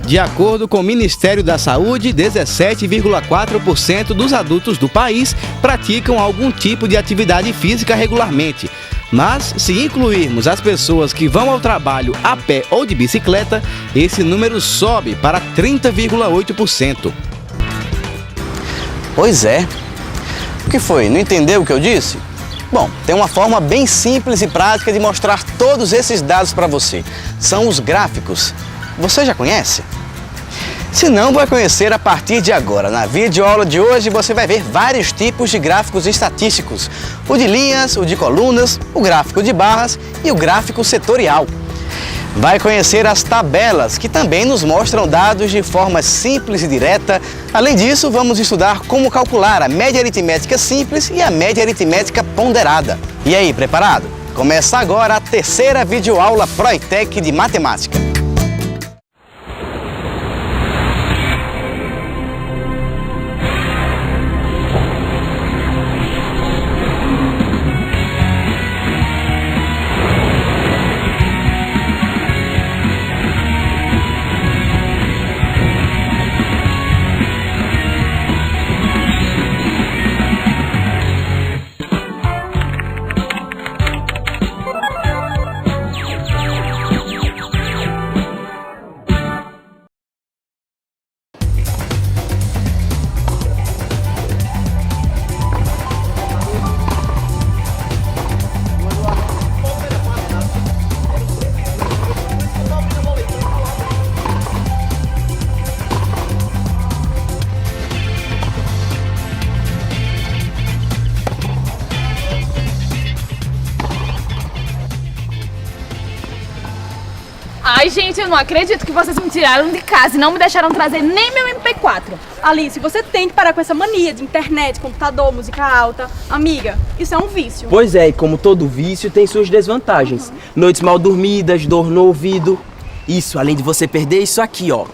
De acordo com o Ministério da Saúde, 17,4% dos adultos do país praticam algum tipo de atividade física regularmente. Mas, se incluirmos as pessoas que vão ao trabalho a pé ou de bicicleta, esse número sobe para 30,8%. Pois é. O que foi? Não entendeu o que eu disse? Bom, tem uma forma bem simples e prática de mostrar todos esses dados para você. São os gráficos. Você já conhece? Se não, vai conhecer a partir de agora. Na videoaula de hoje você vai ver vários tipos de gráficos estatísticos. O de linhas, o de colunas, o gráfico de barras e o gráfico setorial. Vai conhecer as tabelas, que também nos mostram dados de forma simples e direta. Além disso, vamos estudar como calcular a média aritmética simples e a média aritmética ponderada. E aí, preparado? Começa agora a terceira videoaula Proitec de Matemática. Ai, gente, eu não acredito que vocês me tiraram de casa e não me deixaram trazer nem meu MP4. Alice, você tem que parar com essa mania de internet, computador, música alta. Amiga, isso é um vício. Pois é, e como todo vício tem suas desvantagens. Noites mal dormidas, dor no ouvido. Isso, além de você perder isso aqui, ó.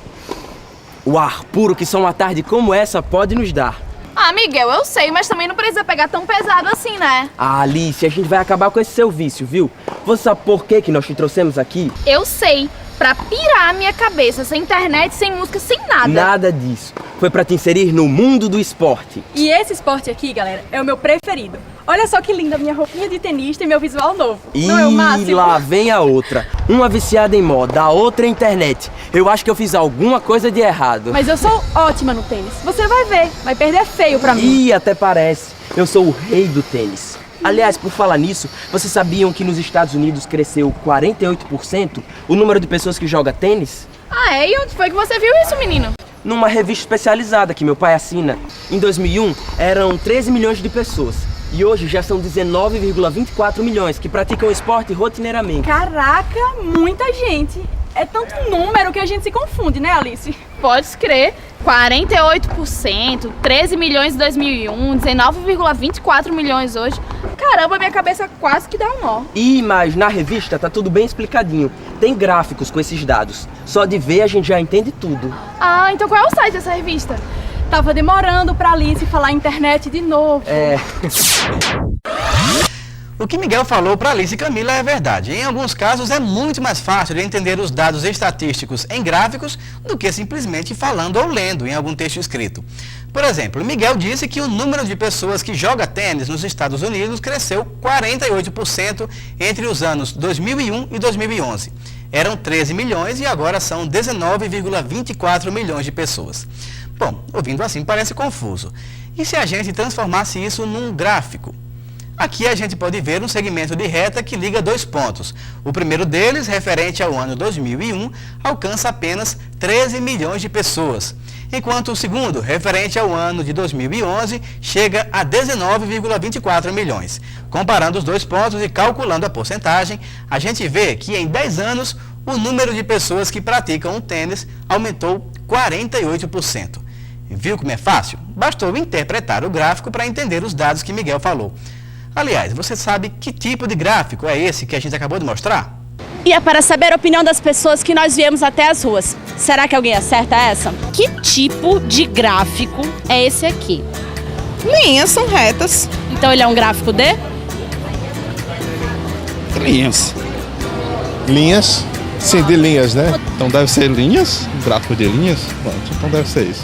O ar puro que só uma tarde como essa pode nos dar. Ah, Miguel, eu sei, mas também não precisa pegar tão pesado assim, né? Ah, Alice, a gente vai acabar com esse seu vício, viu? Você sabe por que nós te trouxemos aqui? Eu sei, pra pirar a minha cabeça, sem internet, sem música, sem nada. Nada disso. Foi pra te inserir no mundo do esporte. E esse esporte aqui, galera, é o meu preferido. Olha só que linda minha roupinha de tenista e meu visual novo. Não é o máximo? E lá vem a outra. Uma viciada em moda, a outra em internet. Eu acho que eu fiz alguma coisa de errado. Mas eu sou ótima no tênis. Você vai ver, vai perder feio pra mim. Ih, até parece. Eu sou o rei do tênis. Aliás, por falar nisso, vocês sabiam que nos Estados Unidos cresceu 48% o número de pessoas que jogam tênis? Ah, é? E onde foi que você viu isso, menino? Numa revista especializada que meu pai assina. Em 2001, eram 13 milhões de pessoas. E hoje já são 19,24 milhões que praticam o esporte rotineiramente. Caraca, muita gente. É tanto número que a gente se confunde, né, Alice? Pode crer. 48%, 13 milhões em 2001, 19,24 milhões hoje. Caramba, minha cabeça quase que dá um nó. Mas na revista tá tudo bem explicadinho. Tem gráficos com esses dados. Só de ver a gente já entende tudo. Ah, então qual é o site dessa revista? Tava demorando pra Alice falar internet de novo. O que Miguel falou para Alice e Camila é verdade. Em alguns casos é muito mais fácil de entender os dados estatísticos em gráficos do que simplesmente falando ou lendo em algum texto escrito. Por exemplo, Miguel disse que o número de pessoas que joga tênis nos Estados Unidos cresceu 48% entre os anos 2001 e 2011. Eram 13 milhões e agora são 19,24 milhões de pessoas. Bom, ouvindo assim parece confuso. E se a gente transformasse isso num gráfico? Aqui a gente pode ver um segmento de reta que liga dois pontos. O primeiro deles, referente ao ano 2001, alcança apenas 13 milhões de pessoas, enquanto o segundo, referente ao ano de 2011, chega a 19,24 milhões. Comparando os dois pontos e calculando a porcentagem, a gente vê que em 10 anos o número de pessoas que praticam o tênis aumentou 48%. Viu como é fácil? Bastou interpretar o gráfico para entender os dados que Miguel falou. Aliás, você sabe que tipo de gráfico é esse que a gente acabou de mostrar? E é para saber a opinião das pessoas que nós viemos até as ruas. Será que alguém acerta essa? Que tipo de gráfico é esse aqui? Linhas são retas. Então ele é um gráfico de? Linhas. Linhas? Sim, de linhas, né? Então deve ser linhas, gráfico de linhas. Pronto, então deve ser isso.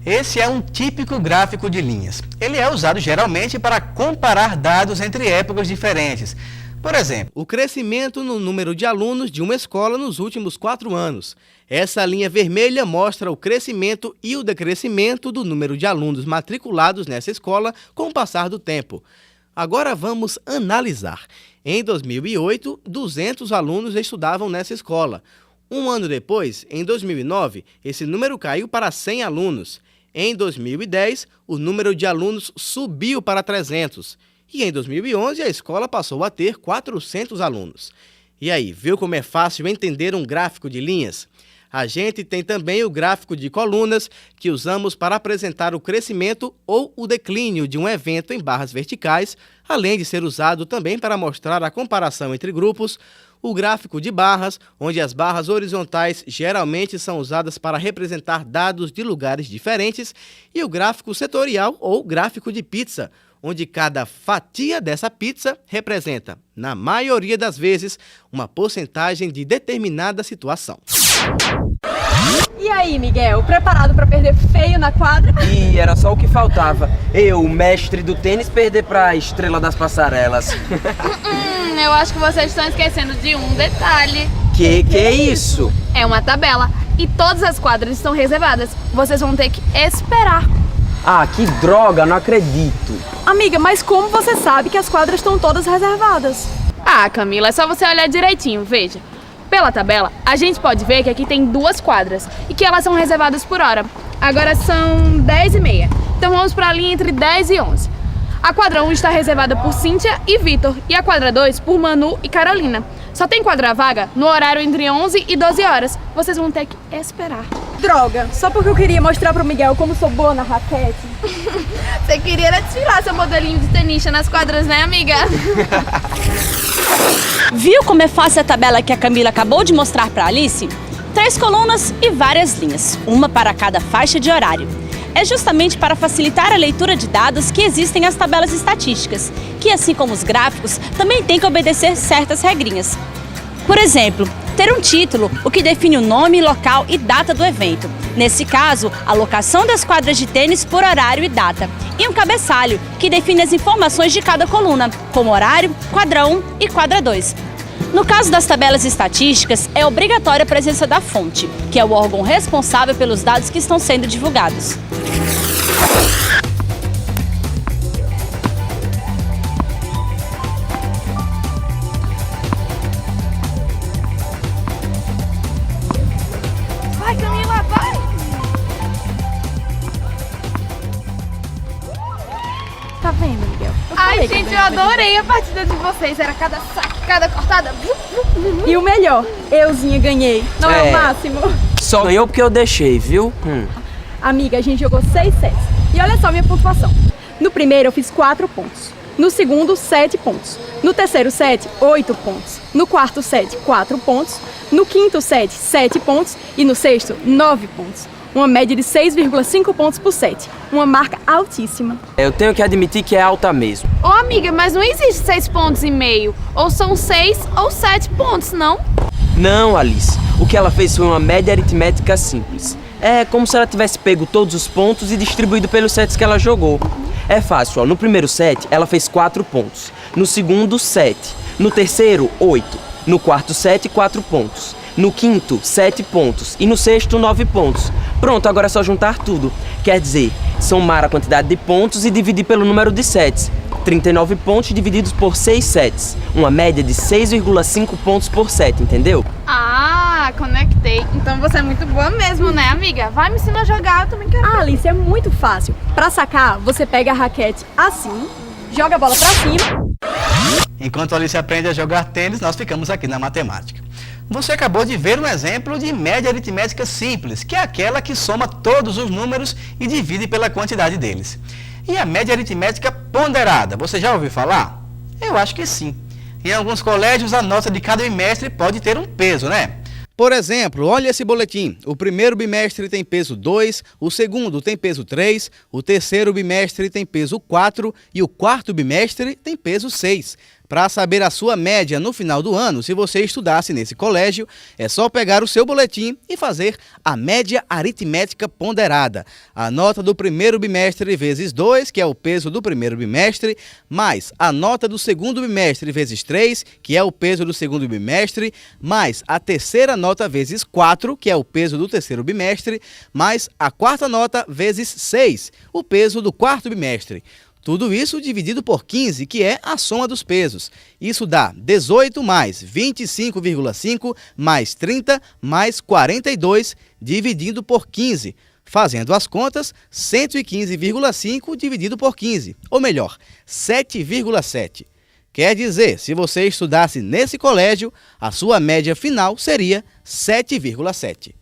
Esse é um típico gráfico de linhas. Ele é usado geralmente para comparar dados entre épocas diferentes. Por exemplo, o crescimento no número de alunos de uma escola nos últimos 4 anos. Essa linha vermelha mostra o crescimento e o decrescimento do número de alunos matriculados nessa escola com o passar do tempo. Agora vamos analisar. Em 2008, 200 alunos estudavam nessa escola. Um ano depois, em 2009, esse número caiu para 100 alunos. Em 2010, o número de alunos subiu para 300. E em 2011, a escola passou a ter 400 alunos. E aí, viu como é fácil entender um gráfico de linhas? A gente tem também o gráfico de colunas, que usamos para apresentar o crescimento ou o declínio de um evento em barras verticais, além de ser usado também para mostrar a comparação entre grupos. O gráfico de barras, onde as barras horizontais geralmente são usadas para representar dados de lugares diferentes, e o gráfico setorial ou gráfico de pizza, onde cada fatia dessa pizza representa, na maioria das vezes, uma porcentagem de determinada situação. E aí, Miguel, preparado para perder feio na quadra? E era só o que faltava. Eu, o mestre do tênis, perder pra estrela das passarelas. Eu acho que vocês estão esquecendo de um detalhe. Que é isso? É uma tabela e todas as quadras estão reservadas. Vocês vão ter que esperar. Ah, que droga, não acredito. Amiga, mas como você sabe que as quadras estão todas reservadas? Ah, Camila, é só você olhar direitinho, veja. Pela tabela, a gente pode ver que aqui tem 2 quadras e que elas são reservadas por hora. Agora são 10h30, então vamos para a linha entre 10 e 11. A quadra 1 está reservada por Cíntia e Vitor e a quadra 2 por Manu e Carolina. Só tem quadra vaga no horário entre 11 e 12 horas. Vocês vão ter que esperar. Droga, só porque eu queria mostrar pro Miguel como sou boa na raquete. Você queria desfilar seu modelinho de tenista nas quadras, né, amiga? Viu como é fácil a tabela que a Camila acabou de mostrar para Alice? 3 colunas e várias linhas, uma para cada faixa de horário. É justamente para facilitar a leitura de dados que existem as tabelas estatísticas, que assim como os gráficos, também têm que obedecer certas regrinhas. Por exemplo, ter um título, o que define o nome, local e data do evento. Nesse caso, a locação das quadras de tênis por horário e data. E um cabeçalho, que define as informações de cada coluna, como horário, quadra 1 e quadra 2. No caso das tabelas estatísticas, é obrigatória a presença da fonte, que é o órgão responsável pelos dados que estão sendo divulgados. Vai, Camila, vai! Tá vendo, Miguel? Ai, gente, eu adorei a partida de vocês. Era cada saque, cada cortada. E o melhor, euzinha ganhei. Não é o máximo? Só ganhou porque eu deixei, viu? Amiga, a gente jogou 6 sets. E olha só minha pontuação. No primeiro eu fiz 4 pontos. No segundo, 7 pontos. No terceiro set, 8 pontos. No quarto set, 4 pontos. No quinto set, 7 pontos. E no sexto, 9 pontos. Uma média de 6,5 pontos por set. Uma marca altíssima. Eu tenho que admitir que é alta mesmo. Ô, amiga, mas não existe 6,5 pontos. Ou são 6 ou 7 pontos, não? Não, Alice. O que ela fez foi uma média aritmética simples. É como se ela tivesse pego todos os pontos e distribuído pelos sets que ela jogou. É fácil, ó. No primeiro set, ela fez 4 pontos. No segundo, 7. No terceiro, 8. No quarto set, 4 pontos. No quinto, 7 pontos. E no sexto, 9 pontos. Pronto, agora é só juntar tudo. Quer dizer, somar a quantidade de pontos e dividir pelo número de sets. 39 pontos divididos por 6 sets. Uma média de 6,5 pontos por set, entendeu? Ah, conectei. Então você é muito boa mesmo, né, amiga? Vai me ensinar a jogar, eu também quero. Ah, Alice, é muito fácil. Pra sacar, você pega a raquete assim, joga a bola pra cima. Enquanto a Alice aprende a jogar tênis, nós ficamos aqui na matemática. Você acabou de ver um exemplo de média aritmética simples, que é aquela que soma todos os números e divide pela quantidade deles. E a média aritmética ponderada, você já ouviu falar? Eu acho que sim. Em alguns colégios, a nota de cada bimestre pode ter um peso, né? Por exemplo, olha esse boletim. O primeiro bimestre tem peso 2, o segundo tem peso 3, o terceiro bimestre tem peso 4 e o quarto bimestre tem peso 6. Para saber a sua média no final do ano, se você estudasse nesse colégio, é só pegar o seu boletim e fazer a média aritmética ponderada. A nota do primeiro bimestre vezes 2, que é o peso do primeiro bimestre, mais a nota do segundo bimestre vezes 3, que é o peso do segundo bimestre, mais a terceira nota vezes 4, que é o peso do terceiro bimestre, mais a quarta nota vezes 6, o peso do quarto bimestre. Tudo isso dividido por 15, que é a soma dos pesos. Isso dá 18 mais 25,5 mais 30 mais 42 dividido por 15. Fazendo as contas, 115,5 dividido por 15, ou melhor, 7,7. Quer dizer, se você estudasse nesse colégio, a sua média final seria 7,7.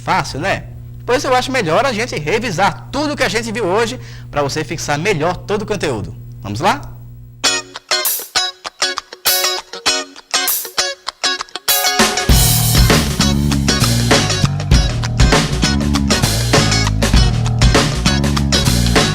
Fácil, né? Por isso eu acho melhor a gente revisar tudo que a gente viu hoje para você fixar melhor todo o conteúdo. Vamos lá?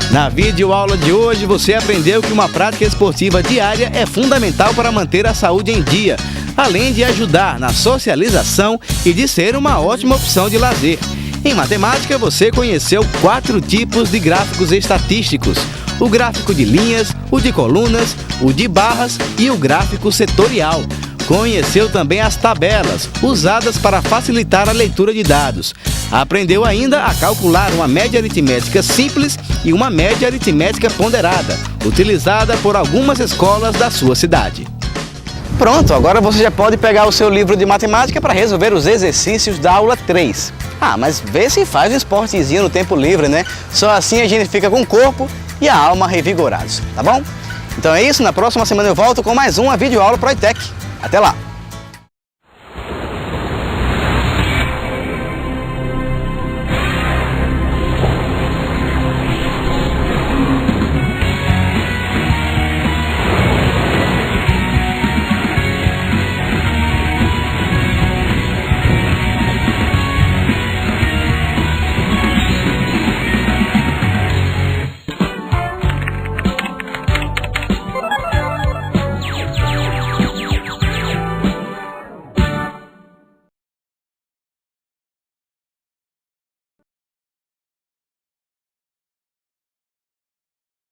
Na videoaula de hoje, você aprendeu que uma prática esportiva diária é fundamental para manter a saúde em dia, além de ajudar na socialização e de ser uma ótima opção de lazer. Em matemática, você conheceu 4 tipos de gráficos estatísticos: o gráfico de linhas, o de colunas, o de barras e o gráfico setorial. Conheceu também as tabelas, usadas para facilitar a leitura de dados. Aprendeu ainda a calcular uma média aritmética simples e uma média aritmética ponderada, utilizada por algumas escolas da sua cidade. Pronto, agora você já pode pegar o seu livro de matemática para resolver os exercícios da aula 3. Mas vê se faz um esportezinho no tempo livre, né? Só assim a gente fica com o corpo e a alma revigorados, tá bom? Então é isso, na próxima semana eu volto com mais uma videoaula Proitec. Até lá!